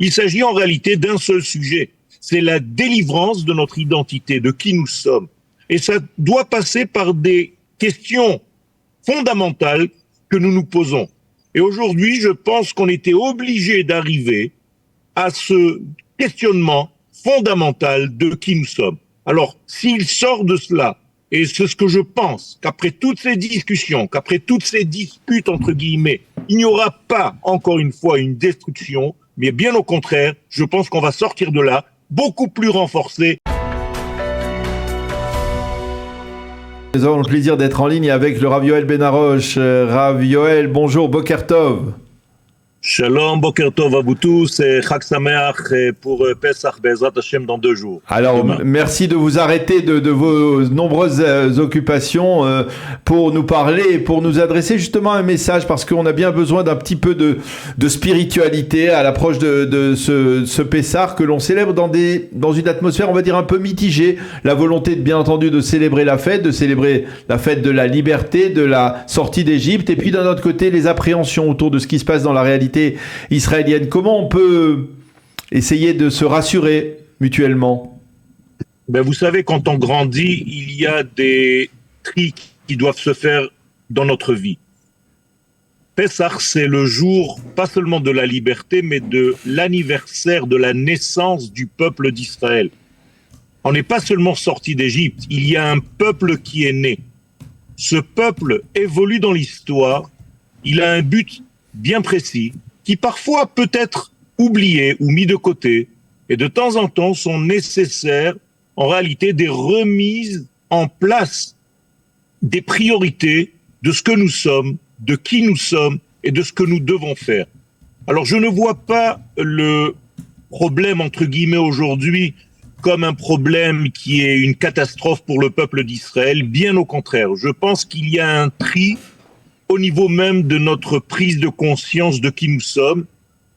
Il s'agit en réalité d'un seul sujet. C'est la délivrance de notre identité, de qui nous sommes. Et ça doit passer par des questions fondamentales que nous nous posons. Et aujourd'hui, je pense qu'on était obligé d'arriver à ce questionnement fondamental de qui nous sommes. Alors, s'il sort de cela, et c'est ce que je pense, qu'après toutes ces discussions, qu'après toutes ces disputes, entre guillemets, il n'y aura pas, encore une fois, une destruction, mais bien au contraire, je pense qu'on va sortir de là beaucoup plus renforcé. Nous avons le plaisir d'être en ligne avec le Rav Yoel Ben-Harosh. Rav Yoel, bonjour, Boker Tov. Shalom, Boker Tov à vous tous et Chag Sameach pour Pesach Be'ezrat Hashem dans 2 jours. Alors, merci de vous arrêter de vos nombreuses occupations pour nous parler, pour nous adresser justement un message, parce qu'on a bien besoin d'un petit peu de spiritualité à l'approche de ce Pessah que l'on célèbre dans une atmosphère, on va dire, un peu mitigée. La volonté, bien entendu, de célébrer la fête de la liberté, de la sortie d'Égypte, et puis d'un autre côté, les appréhensions autour de ce qui se passe dans la réalité israélienne. Comment on peut essayer de se rassurer mutuellement? Vous savez, quand on grandit, il y a des tris qui doivent se faire dans notre vie. Pessah, c'est le jour, pas seulement de la liberté, mais de l'anniversaire de la naissance du peuple d'Israël. On n'est pas seulement sorti d'Égypte, il y a un peuple qui est né. Ce peuple évolue dans l'histoire, il a un but bien précis, qui parfois peut être oublié ou mis de côté, et de temps en temps sont nécessaires, en réalité, des remises en place des priorités de ce que nous sommes, de qui nous sommes et de ce que nous devons faire. Alors je ne vois pas le problème, entre guillemets, aujourd'hui comme un problème qui est une catastrophe pour le peuple d'Israël, bien au contraire. Je pense qu'il y a un tri au niveau même de notre prise de conscience de qui nous sommes,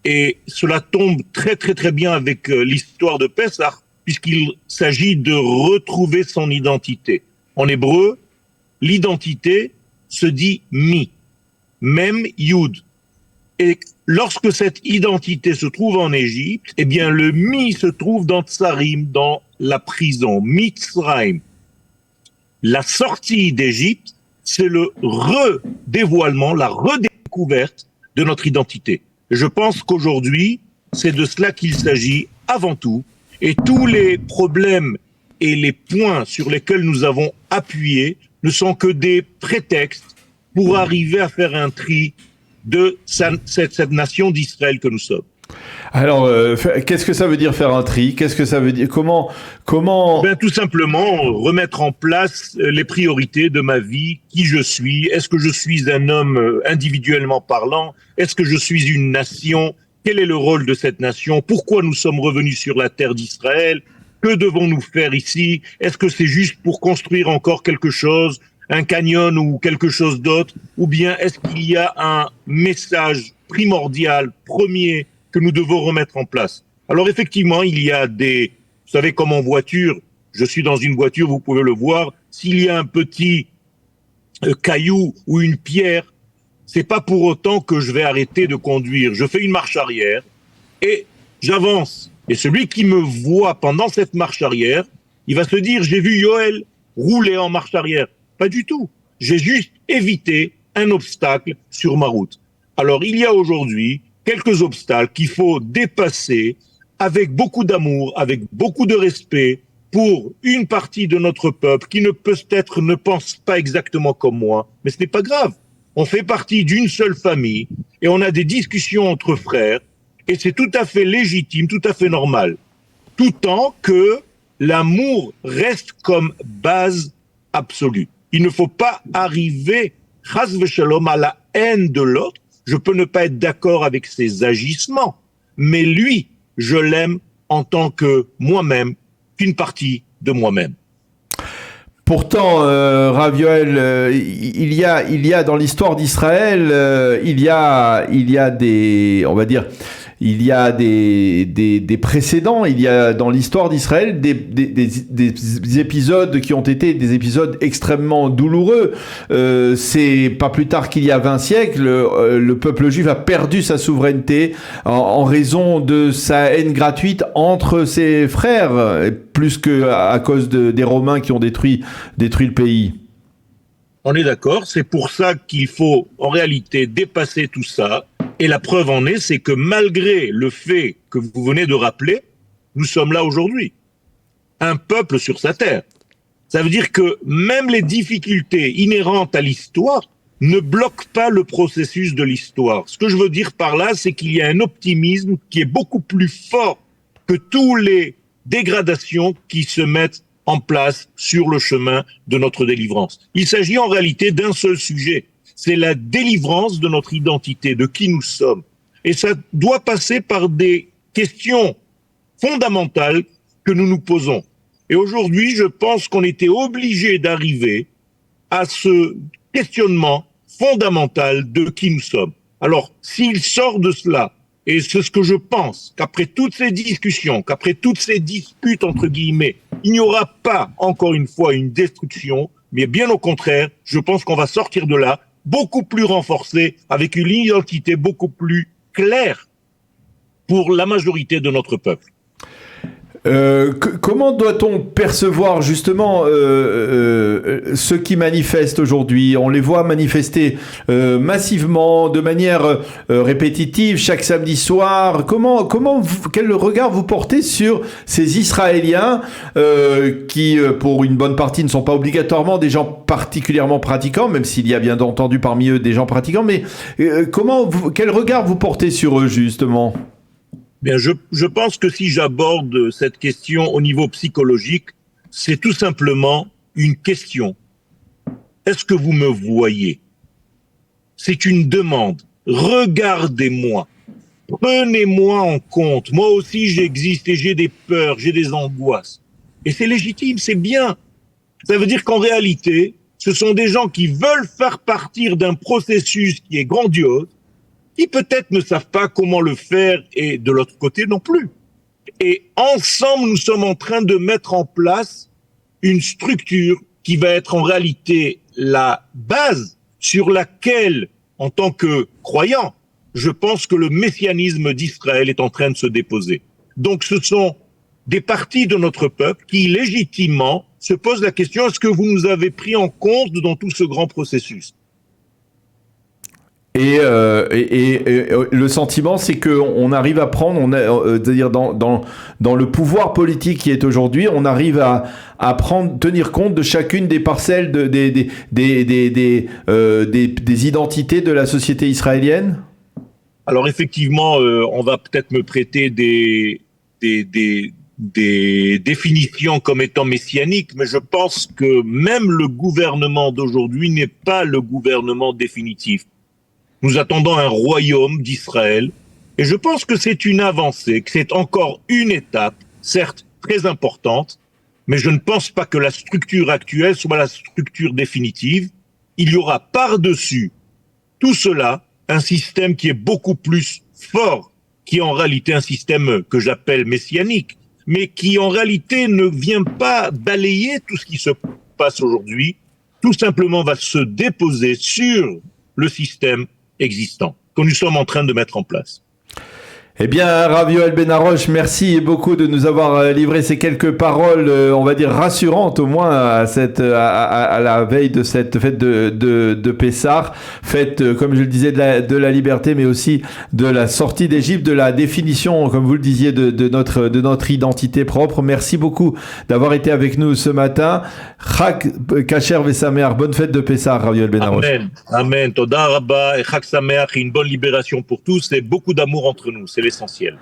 et cela tombe très très très bien avec l'histoire de Pessah, puisqu'il s'agit de retrouver son identité. En hébreu, l'identité se dit mi, mem yud. Et lorsque cette identité se trouve en Égypte, eh bien le mi se trouve dans Tsarim, dans la prison, Mitzrayim. La sortie d'Égypte, c'est le redévoilement, la redécouverte de notre identité. Je pense qu'aujourd'hui, c'est de cela qu'il s'agit avant tout, et tous les problèmes et les points sur lesquels nous avons appuyé ne sont que des prétextes pour arriver à faire un tri de cette nation d'Israël que nous sommes. Alors, qu'est-ce que ça veut dire faire un tri? Qu'est-ce que ça veut dire? Comment Tout simplement remettre en place les priorités de ma vie, qui je suis. Est-ce que je suis un homme individuellement parlant? Est-ce que je suis une nation? Quel est le rôle de cette nation? Pourquoi nous sommes revenus sur la terre d'Israël? Que devons-nous faire ici? Est-ce que c'est juste pour construire encore quelque chose, un canyon ou quelque chose d'autre? Ou bien est-ce qu'il y a un message primordial, premier, que nous devons remettre en place? Alors effectivement, il y a vous savez, comme en voiture, je suis dans une voiture, vous pouvez le voir, s'il y a un petit caillou ou une pierre, c'est pas pour autant que je vais arrêter de conduire. Je fais une marche arrière et j'avance. Et celui qui me voit pendant cette marche arrière, il va se dire, j'ai vu Yoel rouler en marche arrière. Pas du tout. J'ai juste évité un obstacle sur ma route. Alors il y a aujourd'hui quelques obstacles qu'il faut dépasser avec beaucoup d'amour, avec beaucoup de respect pour une partie de notre peuple qui peut-être ne pense pas exactement comme moi, mais ce n'est pas grave. On fait partie d'une seule famille et on a des discussions entre frères et c'est tout à fait légitime, tout à fait normal. Tout tant que l'amour reste comme base absolue. Il ne faut pas arriver, chas v'shalom, à la haine de l'autre. Je peux ne pas être d'accord avec ses agissements, mais lui, je l'aime en tant que moi-même, qu'une partie de moi-même. Pourtant, Rav Yoel, il y a dans l'histoire d'Israël, il y a des, on va dire, il y a des précédents, il y a dans l'histoire d'Israël des épisodes qui ont été des épisodes extrêmement douloureux. C'est pas plus tard qu'il y a 20 siècles, le peuple juif a perdu sa souveraineté en raison de sa haine gratuite entre ses frères, plus qu'à cause des Romains qui ont détruit le pays. On est d'accord, c'est pour ça qu'il faut en réalité dépasser tout ça. Et la preuve en est, c'est que malgré le fait que vous venez de rappeler, nous sommes là aujourd'hui. Un peuple sur sa terre. Ça veut dire que même les difficultés inhérentes à l'histoire ne bloquent pas le processus de l'histoire. Ce que je veux dire par là, c'est qu'il y a un optimisme qui est beaucoup plus fort que tous les dégradations qui se mettent en place sur le chemin de notre délivrance. Il s'agit en réalité d'un seul sujet, c'est la délivrance de notre identité, de qui nous sommes. Et ça doit passer par des questions fondamentales que nous nous posons. Et aujourd'hui, je pense qu'on était obligé d'arriver à ce questionnement fondamental de qui nous sommes. Alors, s'il sort de cela, et c'est ce que je pense, qu'après toutes ces discussions, qu'après toutes ces disputes, entre guillemets, il n'y aura pas, encore une fois, une destruction, mais bien au contraire, je pense qu'on va sortir de là beaucoup plus renforcé, avec une identité beaucoup plus claire pour la majorité de notre peuple. Comment doit-on percevoir justement ceux qui manifestent aujourd'hui? On les voit manifester massivement, de manière répétitive, chaque samedi soir. Quel regard vous portez sur ces Israéliens qui, pour une bonne partie, ne sont pas obligatoirement des gens particulièrement pratiquants, même s'il y a bien entendu parmi eux des gens pratiquants, mais quel regard vous portez sur eux justement? Bien, je pense que si j'aborde cette question au niveau psychologique, c'est tout simplement une question. Est-ce que vous me voyez? C'est une demande. Regardez-moi. Prenez-moi en compte. Moi aussi, j'existe et j'ai des peurs, j'ai des angoisses. Et c'est légitime, c'est bien. Ça veut dire qu'en réalité, ce sont des gens qui veulent faire partir d'un processus qui est grandiose, qui peut-être ne savent pas comment le faire et de l'autre côté non plus. Et ensemble, nous sommes en train de mettre en place une structure qui va être en réalité la base sur laquelle, en tant que croyant, je pense que le messianisme d'Israël est en train de se déposer. Donc ce sont des parties de notre peuple qui légitimement se posent la question, est-ce que vous nous avez pris en compte dans tout ce grand processus ? Et le sentiment, c'est qu'on arrive à prendre, c'est-à-dire dans le pouvoir politique qui est aujourd'hui, on arrive à tenir compte de chacune des parcelles des identités de la société israélienne. Alors effectivement, on va peut-être me prêter des définitions comme étant messianiques, mais je pense que même le gouvernement d'aujourd'hui n'est pas le gouvernement définitif. Nous attendons un royaume d'Israël, et je pense que c'est une avancée, que c'est encore une étape, certes très importante, mais je ne pense pas que la structure actuelle soit la structure définitive. Il y aura par-dessus tout cela un système qui est beaucoup plus fort, qui est en réalité un système que j'appelle messianique, mais qui en réalité ne vient pas balayer tout ce qui se passe aujourd'hui, tout simplement va se déposer sur le système existant, que nous sommes en train de mettre en place. Eh bien, Rav Yoel Ben Harosh, merci beaucoup de nous avoir livré ces quelques paroles, on va dire rassurantes au moins à la veille de cette fête de Pessah, fête, comme je le disais, de la liberté, mais aussi de la sortie d'Égypte, de la définition, comme vous le disiez, de notre identité propre. Merci beaucoup d'avoir été avec nous ce matin. Chag Kasher Vesameach, bonne fête de Pessah, Rav Yoel Ben Harosh. Amen, amen. Toda Rabba et Chag Sameach, et une bonne libération pour tous et beaucoup d'amour entre nous. C'est l'essentiel.